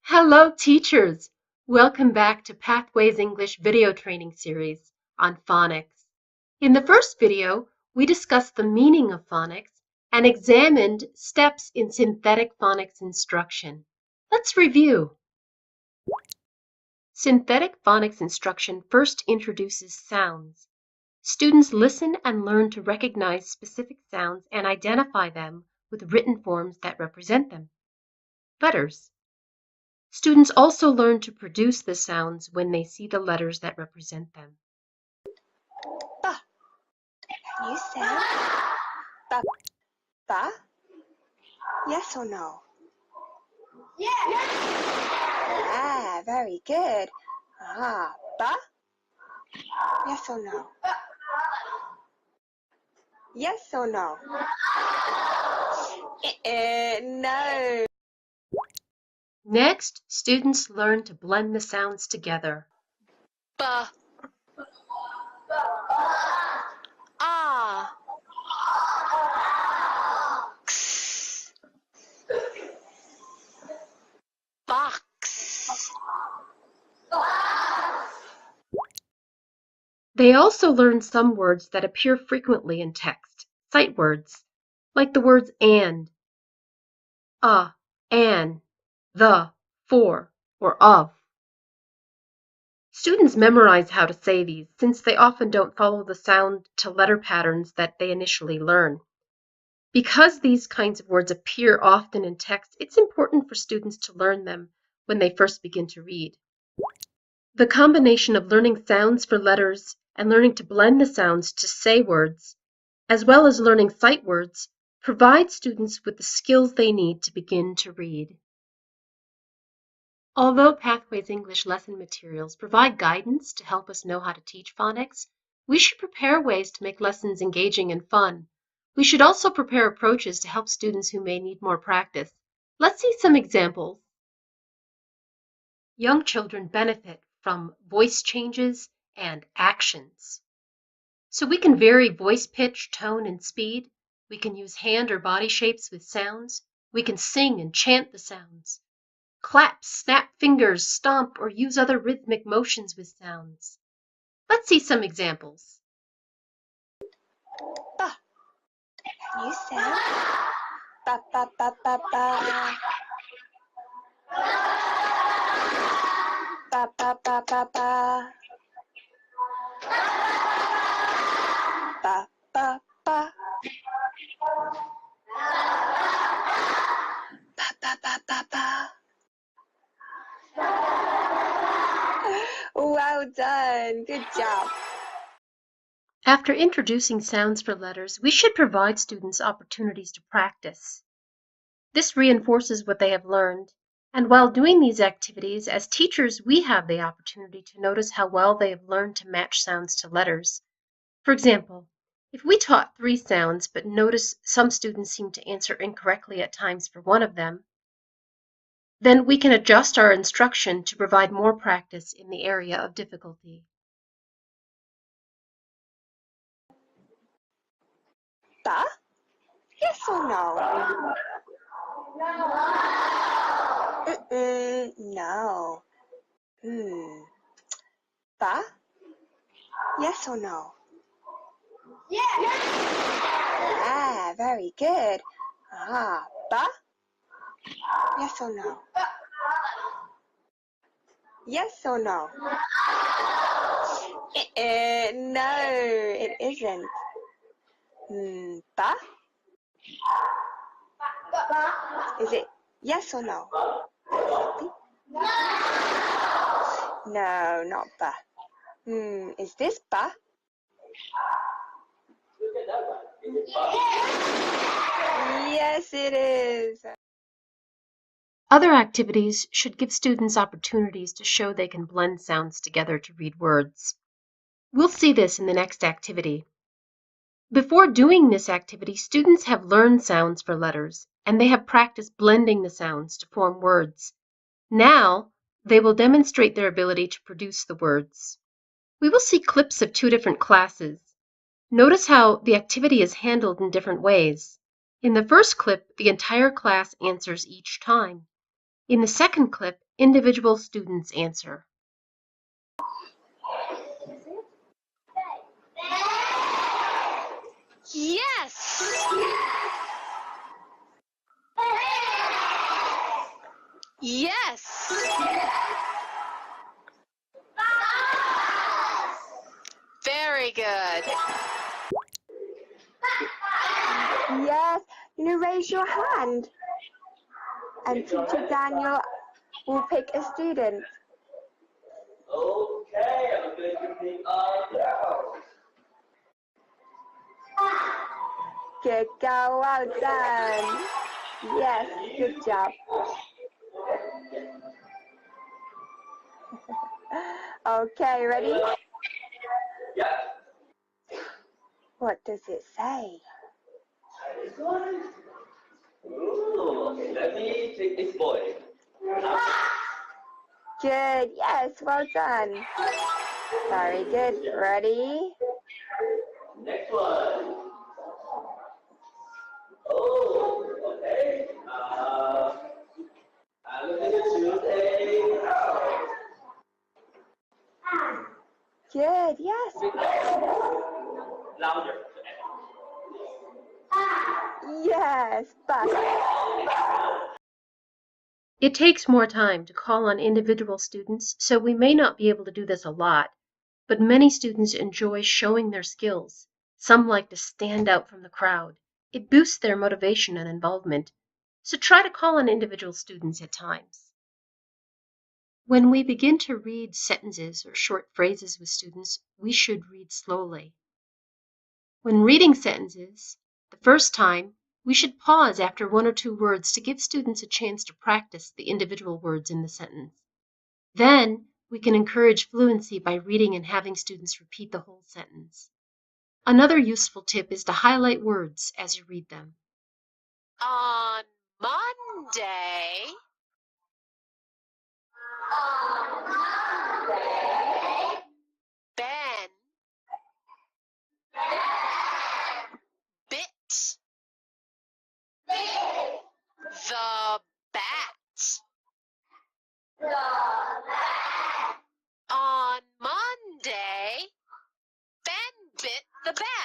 Hello, teachers! Welcome back to Pathways English video training series on phonics. In the first video, we discussed the meaning of phonics and examined steps in synthetic phonics instruction. Let's review. Synthetic phonics instruction first introduces sounds. Students listen and learn to recognize specific sounds and identify them with written forms that represent them. Letters. Students also learn to produce the sounds when they see the letters that represent them. Ba. Can you say ba? Ba? Yes or no? Yes. Ah, very good. Ba? Yes or no? Yes or no? No. Next, students learn to blend the sounds together. Ba. Ah. X. Box. They also learn some words that appear frequently in text, sight words, like the words and, an, the, for, or of. Students memorize how to say these since they often don't follow the sound to letter patterns that they initially learn. Because these kinds of words appear often in text, it's important for students to learn them when they first begin to read. The combination of learning sounds for letters and learning to blend the sounds to say words, as well as learning sight words, provides students with the skills they need to begin to read. Although Pathways English lesson materials provide guidance to help us know how to teach phonics, we should prepare ways to make lessons engaging and fun. We should also prepare approaches to help students who may need more practice. Let's see some examples. Young children benefit from voice changes and actions. So we can vary voice pitch, tone, and speed. We can use hand or body shapes with sounds. We can sing and chant the sounds. Clap, snap fingers, stomp, or use other rhythmic motions with sounds. Let's see some examples. Ba. Can you say ba ba ba ba ba? Ba ba ba ba ba. Ba ba ba. Ba ba ba ba ba. Well done. Good job. After introducing sounds for letters, we should provide students opportunities to practice. This reinforces what they have learned, and while doing these activities, as teachers, we have the opportunity to notice how well they have learned to match sounds to letters. For example, if we taught 3 sounds but notice some students seem to answer incorrectly at times for one of them, then we can adjust our instruction to provide more practice in the area of difficulty. Ba? Yes or no? No. Ba? Yes or no? Yes. Ah, very good. Ba? Yes or no? Yes or no? No, it isn't. Ba? Is it yes or no? No, not ba. Is this ba? Yes, it is. Other activities should give students opportunities to show they can blend sounds together to read words. We'll see this in the next activity. Before doing this activity, students have learned sounds for letters, and they have practiced blending the sounds to form words. Now, they will demonstrate their ability to produce the words. We will see clips of two different classes. Notice how the activity is handled in different ways. In the first clip, the entire class answers each time. In the second clip, individual students answer. Yes! Yes! Very good. Yes, you raise your hand. And Teacher Daniel will pick a student. Okay, I'm going to pick up now. Good girl, well done. Yes, good job. Okay, ready? Yeah. What does it say? This one? Ooh, let me take this boy. Good, yes, well done. Very good. Ready? Next one. Oh, okay. I'm going to choose a cow. Good, yes. Louder. Yes, bus. It takes more time to call on individual students, so we may not be able to do this a lot, but many students enjoy showing their skills. Some like to stand out from the crowd. It boosts their motivation and involvement, so try to call on individual students at times. When we begin to read sentences or short phrases with students, we should read slowly. When reading sentences, the first time, we should pause after one or two words to give students a chance to practice the individual words in the sentence. Then, we can encourage fluency by reading and having students repeat the whole sentence. Another useful tip is to highlight words as you read them. On Monday. Ben bit the bat. On Monday, Ben bit the bat.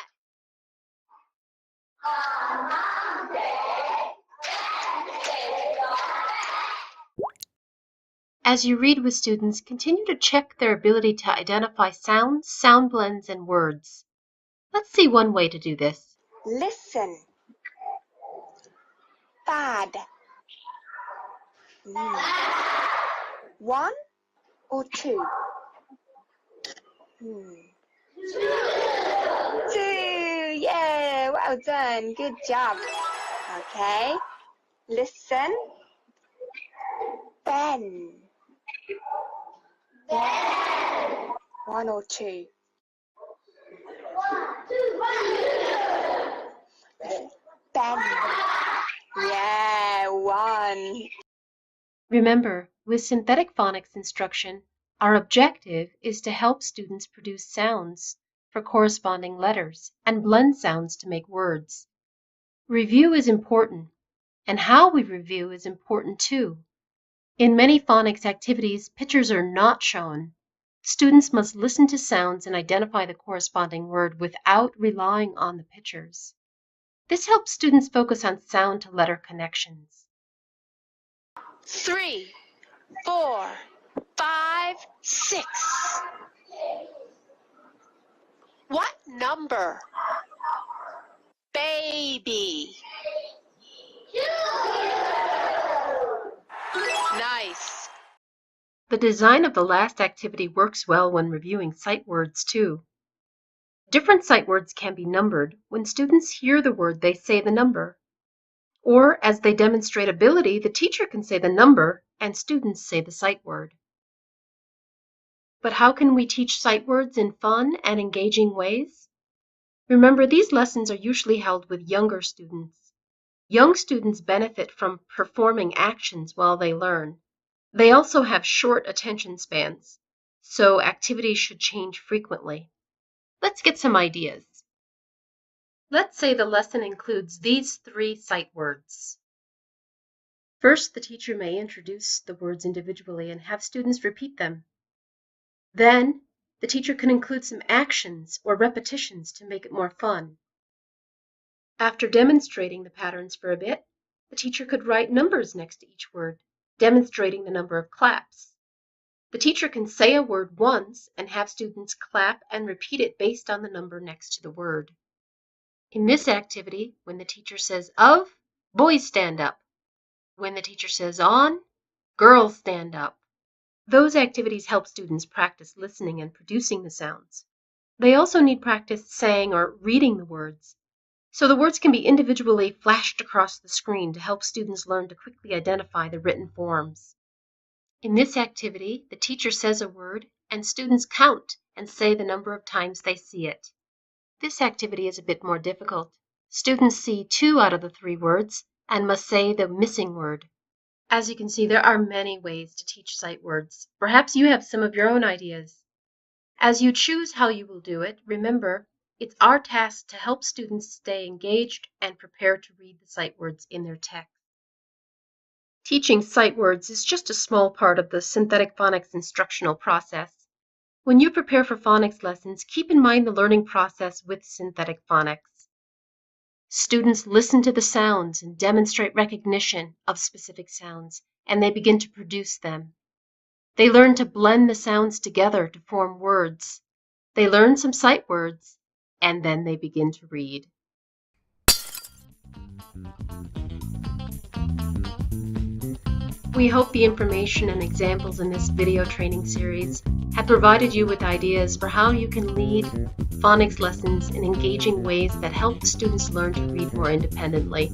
As you read with students, continue to check their ability to identify sounds, sound blends, and words. Let's see one way to do this. Listen. Bad. One or two? Two. Yeah, well done. Good job. Okay. Listen. Ben. One or two? Ben. Yeah, one. Remember, with synthetic phonics instruction, our objective is to help students produce sounds for corresponding letters and blend sounds to make words. Review is important, and how we review is important too. In many phonics activities, pictures are not shown. Students must listen to sounds and identify the corresponding word without relying on the pictures. This helps students focus on sound to letter connections. 3, 4, 5, 6. What number? Baby. Nice. The design of the last activity works well when reviewing sight words too. Different sight words can be numbered. When students hear the word, they say the number. Or as they demonstrate ability, the teacher can say the number and students say the sight word. But how can we teach sight words in fun and engaging ways? Remember, these lessons are usually held with younger students. Young students benefit from performing actions while they learn. They also have short attention spans, so activities should change frequently. Let's get some ideas. Let's say the lesson includes these 3 sight words. First, the teacher may introduce the words individually and have students repeat them. Then, the teacher can include some actions or repetitions to make it more fun. After demonstrating the patterns for a bit, the teacher could write numbers next to each word, demonstrating the number of claps. The teacher can say a word once and have students clap and repeat it based on the number next to the word. In this activity, when the teacher says of, boys stand up. When the teacher says on, girls stand up. Those activities help students practice listening and producing the sounds. They also need practice saying or reading the words, so the words can be individually flashed across the screen to help students learn to quickly identify the written forms. In this activity, the teacher says a word and students count and say the number of times they see it. This activity is a bit more difficult. Students see 2 out of the 3 words and must say the missing word. As you can see, there are many ways to teach sight words. Perhaps you have some of your own ideas. As you choose how you will do it, remember, it's our task to help students stay engaged and prepared to read the sight words in their text. Teaching sight words is just a small part of the synthetic phonics instructional process. When you prepare for phonics lessons, keep in mind the learning process with synthetic phonics. Students listen to the sounds and demonstrate recognition of specific sounds, and they begin to produce them. They learn to blend the sounds together to form words. They learn some sight words, and then they begin to read. We hope the information and examples in this video training series have provided you with ideas for how you can lead phonics lessons in engaging ways that help students learn to read more independently.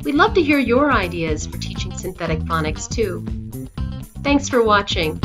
We'd love to hear your ideas for teaching synthetic phonics too. Thanks for watching.